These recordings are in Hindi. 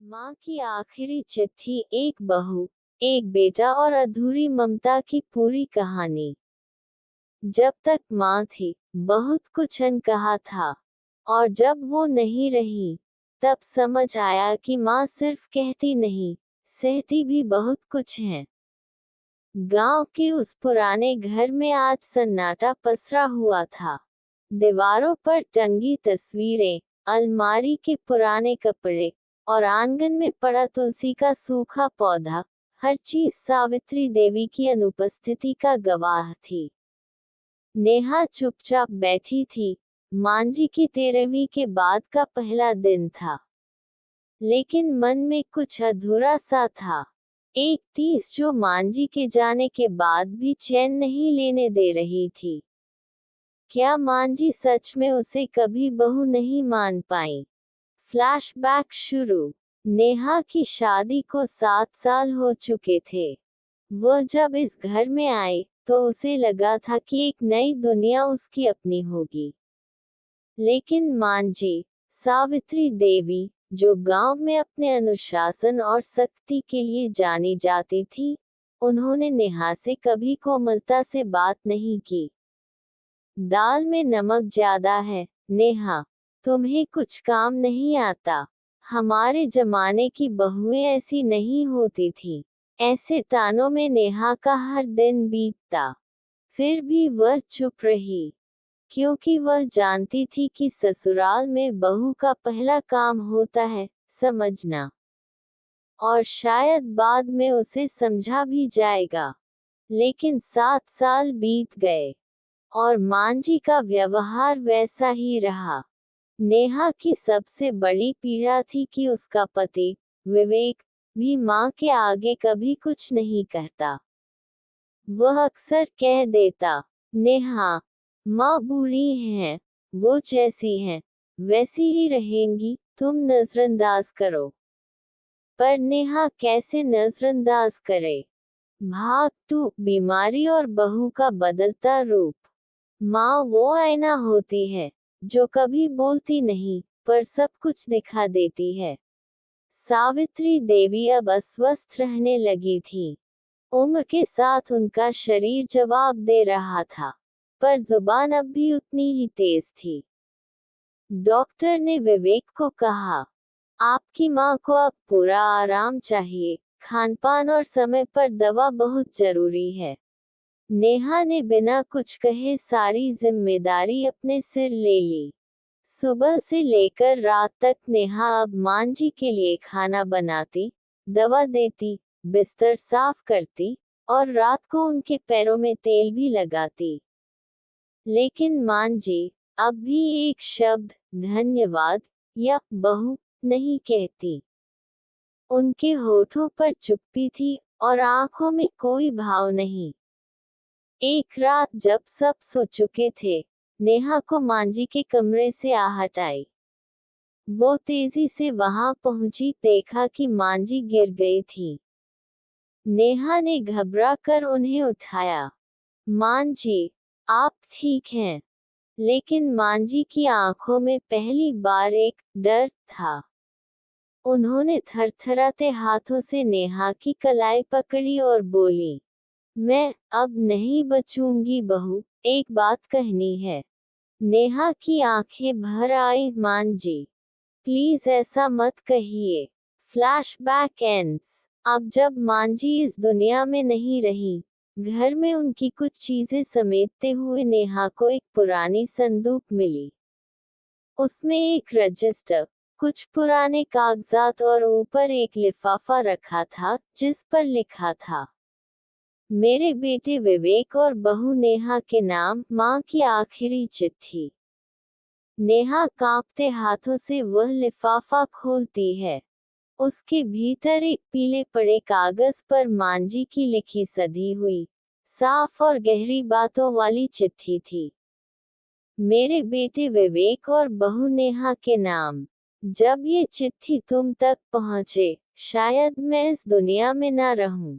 माँ की आखिरी चिट्ठी, एक बहू, एक बेटा और अधूरी ममता की पूरी कहानी। जब तक माँ थी, बहुत कुछ अनकहा था, और जब वो नहीं रही, तब समझ आया कि माँ सिर्फ कहती नहीं, सहती भी बहुत कुछ है। गांव के उस पुराने घर में आज सन्नाटा पसरा हुआ था। दीवारों पर टंगी तस्वीरें, अलमारी के पुराने कपड़े, और आंगन में पड़ा तुलसी का सूखा पौधा, हर चीज सावित्री देवी की अनुपस्थिति का गवाह थी। नेहा चुपचाप बैठी थी। मांझी की 13वीं के बाद का पहला दिन था, लेकिन मन में कुछ अधूरा सा था। एक टीस जो मांझी के जाने के बाद भी चैन नहीं लेने दे रही थी। क्या मांझी सच में उसे कभी बहू नहीं मान पाई? फ्लैशबैक शुरू। नेहा की शादी को 7 साल हो चुके थे। वह जब इस घर में आई, तो उसे लगा था कि एक नई दुनिया उसकी अपनी होगी। लेकिन मांझी, सावित्री देवी, जो गांव में अपने अनुशासन और सख्ती के लिए जानी जाती थी, उन्होंने नेहा से कभी कोमलता से बात नहीं की। दाल में नमक ज्यादा है, नेहा। तुम्हें कुछ काम नहीं आता। हमारे जमाने की बहुएं ऐसी नहीं होती थी। ऐसे तानों में नेहा का हर दिन बीतता। फिर भी वह चुप रही, क्योंकि वह जानती थी कि ससुराल में बहू का पहला काम होता है समझना, और शायद बाद में उसे समझा भी जाएगा। लेकिन 7 साल बीत गए, और मांझी का व्यवहार वैसा ही रहा। नेहा की सबसे बड़ी पीड़ा थी कि उसका पति, विवेक, भी माँ के आगे कभी कुछ नहीं कहता। वह अक्सर कह देता, नेहा, माँ बूढ़ी हैं, वो जैसी हैं, वैसी ही रहेंगी, तुम नजरअंदाज करो। पर नेहा कैसे नजरअंदाज करे? भाग 2, बीमारी और बहू का बदलता रूप। माँ वो आईना होती है, जो कभी बोलती नहीं, पर सब कुछ दिखा देती है। सावित्री देवी अब अस्वस्थ रहने लगी थी। उम्र के साथ उनका शरीर जवाब दे रहा था, पर जुबान अब भी उतनी ही तेज थी। डॉक्टर ने विवेक को कहा, आपकी माँ को अब पूरा आराम चाहिए, खानपान और समय पर दवा बहुत जरूरी है। नेहा ने बिना कुछ कहे सारी जिम्मेदारी अपने सिर ले ली। सुबह से लेकर रात तक नेहा अब मांझी के लिए खाना बनाती, दवा देती, बिस्तर साफ करती, और रात को उनके पैरों में तेल भी लगाती। लेकिन मांझी अब भी एक शब्द, धन्यवाद या बहू, नहीं कहती। उनके होठों पर चुप्पी थी, और आंखों में कोई भाव नहीं। एक रात जब सब सो चुके थे, नेहा को मांझी के कमरे से आहट आई। वो तेजी से वहां पहुंची, देखा कि मांझी गिर गई थी। नेहा ने घबरा कर उन्हें उठाया। मांझी, आप ठीक हैं? लेकिन मांझी की आंखों में पहली बार एक डर था। उन्होंने थरथराते हाथों से नेहा की कलाई पकड़ी और बोली, मैं अब नहीं बचूंगी बहू, एक बात कहनी है। नेहा की आंखें भर आई, मांझी, प्लीज ऐसा मत कहिए। Flashback ends. अब जब मांझी इस दुनिया में नहीं रही, घर में उनकी कुछ चीजें समेटते हुए नेहा को एक पुरानी संदूक मिली। उसमें एक रजिस्टर, कुछ पुराने कागजात और ऊपर एक लिफाफा रखा था, जिस पर लिखा था, मेरे बेटे विवेक और बहू नेहा के नाम, माँ की आखिरी चिट्ठी। नेहा कांपते हाथों से वह लिफाफा खोलती है। उसके भीतर एक पीले पड़े कागज पर मांझी की लिखी सधी हुई, साफ और गहरी बातों वाली चिट्ठी थी। मेरे बेटे विवेक और बहू नेहा के नाम। जब ये चिट्ठी तुम तक पहुंचे, शायद मैं इस दुनिया में ना रहूं।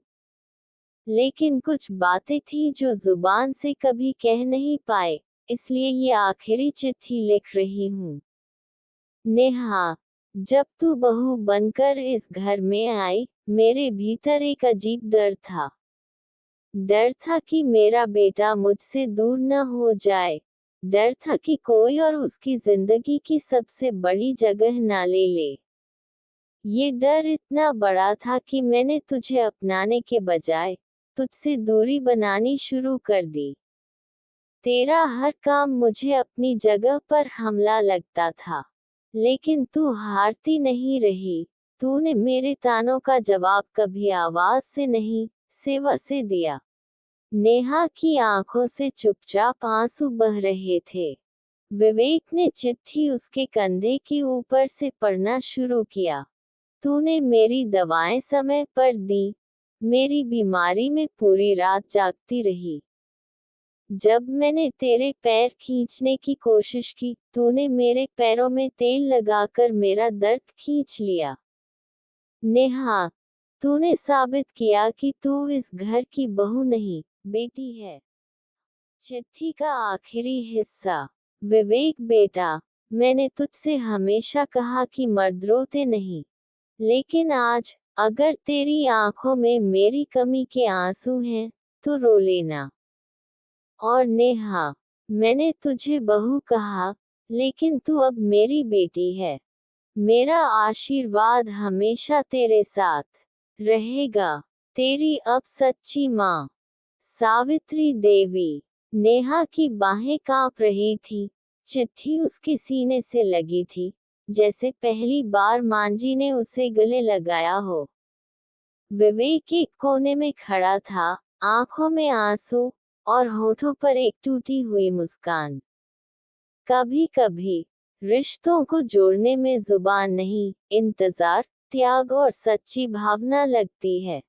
लेकिन कुछ बातें थी जो जुबान से कभी कह नहीं पाए, इसलिए ये आखिरी चिट्ठी लिख रही हूँ। नेहा, जब तू बहू बनकर इस घर में आई, मेरे भीतर एक अजीब डर था। डर था कि मेरा बेटा मुझसे दूर न हो जाए। डर था कि कोई और उसकी जिंदगी की सबसे बड़ी जगह ना ले ले। ये डर इतना बड़ा था कि मैंने तुझे अपनाने के बजाय तुझसे दूरी बनानी शुरू कर दी। तेरा हर काम मुझे अपनी जगह पर हमला लगता था। लेकिन तू हारती नहीं रही। तूने मेरे तानों का जवाब कभी आवाज से नहीं, सेवा से दिया। नेहा की आंखों से चुपचाप आंसू बह रहे थे। विवेक ने चिट्ठी उसके कंधे के ऊपर से पढ़ना शुरू किया। तूने मेरी दवाएं समय पर दी। मेरी बीमारी में पूरी रात जागती रही। जब मैंने तेरे पैर खींचने की कोशिश की, तूने मेरे पैरों में तेल लगाकर मेरा दर्द खींच लिया। नेहा, तूने साबित किया कि तू इस घर की बहू नहीं, बेटी है। चिट्ठी का आखिरी हिस्सा। विवेक बेटा, मैंने तुझसे हमेशा कहा कि मर्द रोते नहीं। लेकिन आज, अगर तेरी आंखों में मेरी कमी के आंसू हैं, तो रो लेना। और नेहा, मैंने तुझे बहू कहा, लेकिन तू अब मेरी बेटी है। मेरा आशीर्वाद हमेशा तेरे साथ रहेगा। तेरी अब सच्ची माँ, सावित्री देवी। नेहा की बाहें कांप रही थी। चिट्ठी उसके सीने से लगी थी, जैसे पहली बार मांझी ने उसे गले लगाया हो। विवेक एक कोने में खड़ा था, आंखों में आंसू और होठों पर एक टूटी हुई मुस्कान। कभी कभी रिश्तों को जोड़ने में जुबान नहीं, इंतजार, त्याग और सच्ची भावना लगती है।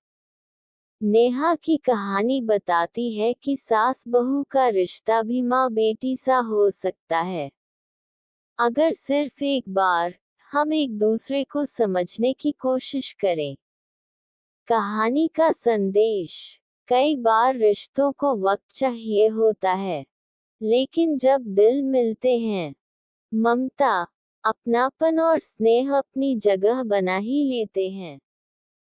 नेहा की कहानी बताती है कि सास बहू का रिश्ता भी माँ बेटी सा हो सकता है, अगर सिर्फ एक बार हम एक दूसरे को समझने की कोशिश करें। कहानी का संदेश। कई बार रिश्तों को वक्त चाहिए होता है, लेकिन जब दिल मिलते हैं, ममता, अपनापन और स्नेह अपनी जगह बना ही लेते हैं।